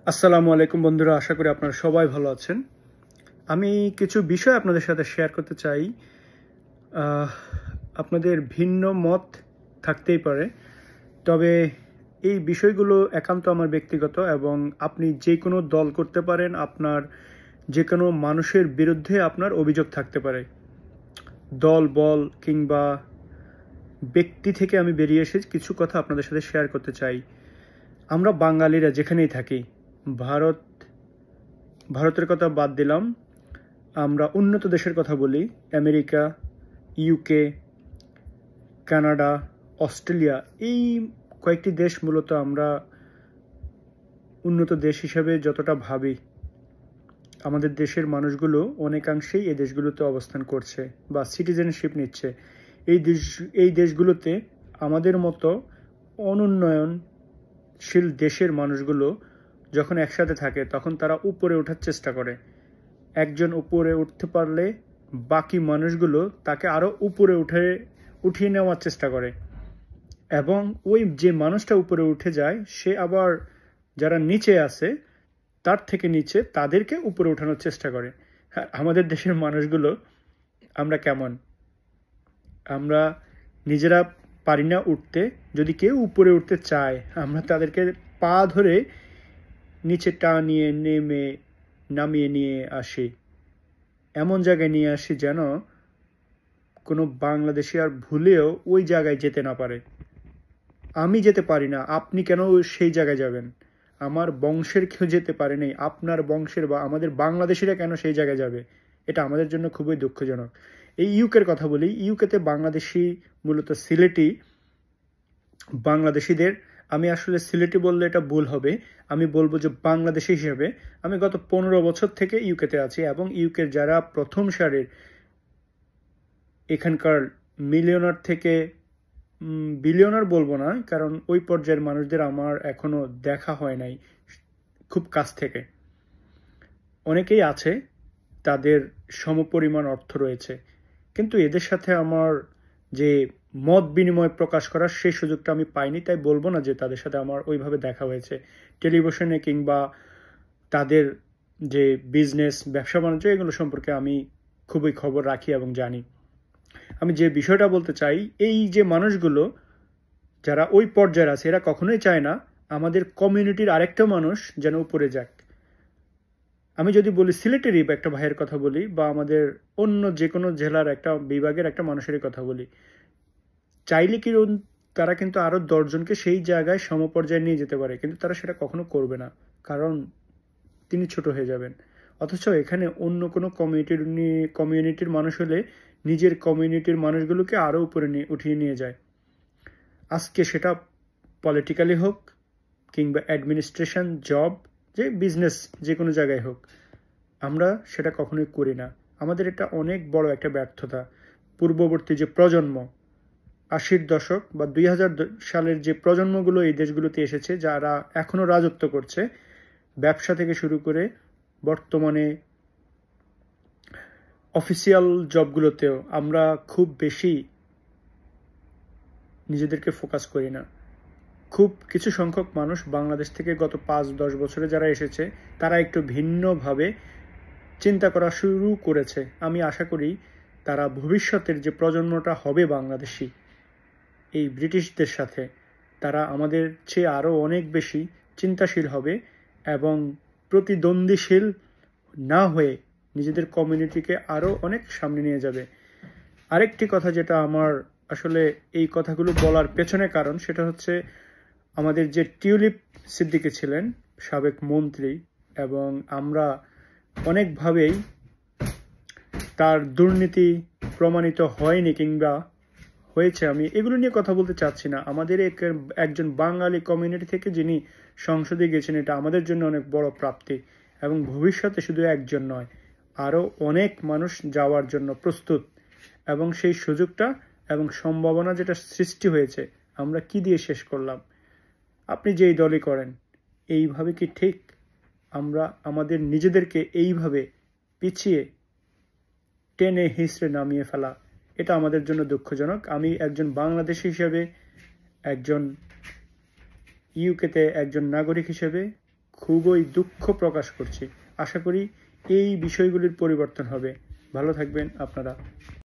আসসালামু আলাইকুম বন্ধুরা, আশা করি আপনারা সবাই ভালো আছেন। আমি কিছু বিষয় আপনাদের সাথে শেয়ার করতে চাই। আপনাদের ভিন্ন মত থাকতেই পারে, তবে এই বিষয়গুলো একান্ত আমার ব্যক্তিগত এবং আপনি যে কোনো দল করতে পারেন, আপনার যে কোনো মানুষের বিরুদ্ধে আপনার অভিযোগ থাকতে পারে। দল বল কিংবা ব্যক্তি থেকে আমি বেরিয়ে এসে কিছু কথা আপনাদের সাথে শেয়ার করতে চাই। আমরা বাঙালিরা যেখানেই থাকি, ভারতের কথা বাদ দিলাম, আমরা উন্নত দেশের কথা বলি, আমেরিকা, ইউকে, কানাডা, অস্ট্রেলিয়া, এই কয়েকটি দেশ মূলত আমরা উন্নত দেশ হিসাবে যতটা ভাবি, আমাদের দেশের মানুষগুলো অনেকাংশেই এই দেশগুলোতে অবস্থান করছে বা সিটিজেনশিপ নিচ্ছে। এই দেশগুলোতে আমাদের মতো অনুন্নয়নশীল দেশের মানুষগুলো যখন একসাথে থাকে তখন তারা উপরে ওঠার চেষ্টা করে। একজন উপরে উঠতে পারলে বাকি মানুষগুলো তাকে আরও উপরে উঠিয়ে নেওয়ার চেষ্টা করে, এবং ওই যে মানুষটা উপরে উঠে যায় সে আবার যারা নিচে আছে তার থেকে নিচে তাদেরকে উপরে ওঠানোর চেষ্টা করে। আমাদের দেশের মানুষগুলো আমরা কেমন? আমরা নিজেরা পারি না উঠতে, যদি কেউ উপরে উঠতে চায় আমরা তাদেরকে পা ধরে নিচে টানিয়ে নামিয়ে নিয়ে আসি, এমন জায়গায় নিয়ে আসি যেন কোনো বাংলাদেশি আর ভুলেও ওই জায়গায় যেতে না পারে। আমি যেতে পারি না, আপনি কেন সেই জায়গায় যাবেন? আমার বংশের কেউ যেতে পারে নাই, আপনার বংশের বা আমাদের বাংলাদেশিরা কেন সেই জায়গায় যাবে? এটা আমাদের জন্য খুবই দুঃখজনক। এই ইউকের কথা বলি, ইউকেতে বাংলাদেশি মূলত সিলেটি বাংলাদেশিদের, আমি আসলে সিলেটি বললে এটা ভুল হবে, আমি বলবো যে বাংলাদেশি হিসেবে আমি গত 15 বছর থেকে ইউকেতে আছি, এবং ইউকের যারা প্রথম সারির এখানকার মিলিয়নার থেকে বিলিয়নার বলবো না, কারণ ওই পর্যায়ের মানুষদের আমার এখনো দেখা হয় নাই খুব কাছ থেকে। অনেকেই আছে তাদের সমপরিমাণ অর্থ রয়েছে, কিন্তু এদের সাথে আমার যে মত বিনিময় প্রকাশ করার সেই সুযোগটা আমি পাইনি, তাই বলবো না যে তাদের সাথে আমার ওইভাবে দেখা হয়েছে টেলিভিশনে কিংবা তাদের যে বিজনেস ব্যবসা বাণিজ্য এগুলো সম্পর্কে আমি খুবই খবর রাখি এবং জানি। আমি যে বিষয়টা বলতে চাই, এই যে মানুষগুলো যারা ওই পর্যায়ে আছে এরা কখনোই চায় না আমাদের কমিউনিটির আরেকটা মানুষ যেন উপরে যাক। আমি যদি বলি সিলেটেরই একটা ভাইয়ের কথা বলি, বা আমাদের অন্য যে কোনো জেলার একটা বিভাগের একটা মানুষের কথা বলি, চাইলে কি তারা কিন্তু আরো 10 জনকে সেই জায়গায় সমপর্যায়ে নিয়ে যেতে পারে, কিন্তু তারা সেটা কখনো করবে না, কারণ তিনি ছোট হয়ে যাবেন। অথচ এখানে অন্য কোনো কমিউনিটির মানুষ হলে নিজের কমিউনিটির মানুষগুলোকে আরো উপরে উঠিয়ে নিয়ে যায়। আজকে সেটা পলিটিক্যালি হোক কিংবা অ্যাডমিনিস্ট্রেশন, জব, যে বিজনেস, যে কোনো জায়গায় হোক, আমরা সেটা কখনোই করি না। আমাদের এটা অনেক বড় একটা ব্যর্থতা। পূর্ববর্তী যে প্রজন্ম, 80-র দশক বা 2000 সালের যে প্রজন্মগুলো এই দেশগুলোতে এসেছে, যারা এখনো রাজত্ব করছে, ব্যবসা থেকে শুরু করে বর্তমানে অফিসিয়াল জবগুলোতেও আমরা খুব বেশি নিজেদেরকে ফোকাস করি না। খুব কিছু সংখ্যক মানুষ বাংলাদেশ থেকে গত 5-10 বছরে যারা এসেছে তারা একটু ভিন্নভাবে চিন্তা করা শুরু করেছে। আমি আশা করি তারা ভবিষ্যতের যে প্রজন্মটা হবে বাংলাদেশি এই ব্রিটিশদের সাথে, তারা আমাদের চেয়ে আরও অনেক বেশি চিন্তাশীল হবে এবং প্রতিদ্বন্দ্বীশীল না হয়ে নিজেদের কমিউনিটিকে আরও অনেক সামনে নিয়ে যাবে। আরেকটি কথা যেটা আমার আসলে এই কথাগুলো বলার পেছনে কারণ, সেটা হচ্ছে আমাদের যে টিউলিপ সিদ্দিকী ছিলেন সাবেক মন্ত্রী, এবং আমরা অনেকভাবেই তার দুর্নীতি প্রমাণিত হয়নি কিংবা হয়েছে, আমি এগুলো নিয়ে কথা বলতে চাচ্ছি না। আমাদের একজন বাঙালি কমিউনিটি থেকে যিনি সংসদে গেছেন, এটা আমাদের জন্য অনেক বড় প্রাপ্তি, এবং ভবিষ্যতে শুধু একজন নয়, আরও অনেক মানুষ যাওয়ার জন্য প্রস্তুত। এবং সেই সুযোগটা এবং সম্ভাবনা যেটা সৃষ্টি হয়েছে, আমরা কি দিয়ে শেষ করলাম? আপনি যেই দলই করেন, এইভাবে কি ঠিক? আমরা আমাদের নিজেদেরকে এইভাবে পিছিয়ে টেনে হিঁচড়ে নামিয়ে ফেলা, এটা আমাদের জন্য দুঃখজনক। আমি একজন বাংলাদেশি হিসেবে, একজন ইউকেতে একজন নাগরিক হিসেবে খুবই দুঃখ প্রকাশ করছি। আশা করি এই বিষয়গুলির পরিবর্তন হবে। ভালো থাকবেন আপনারা।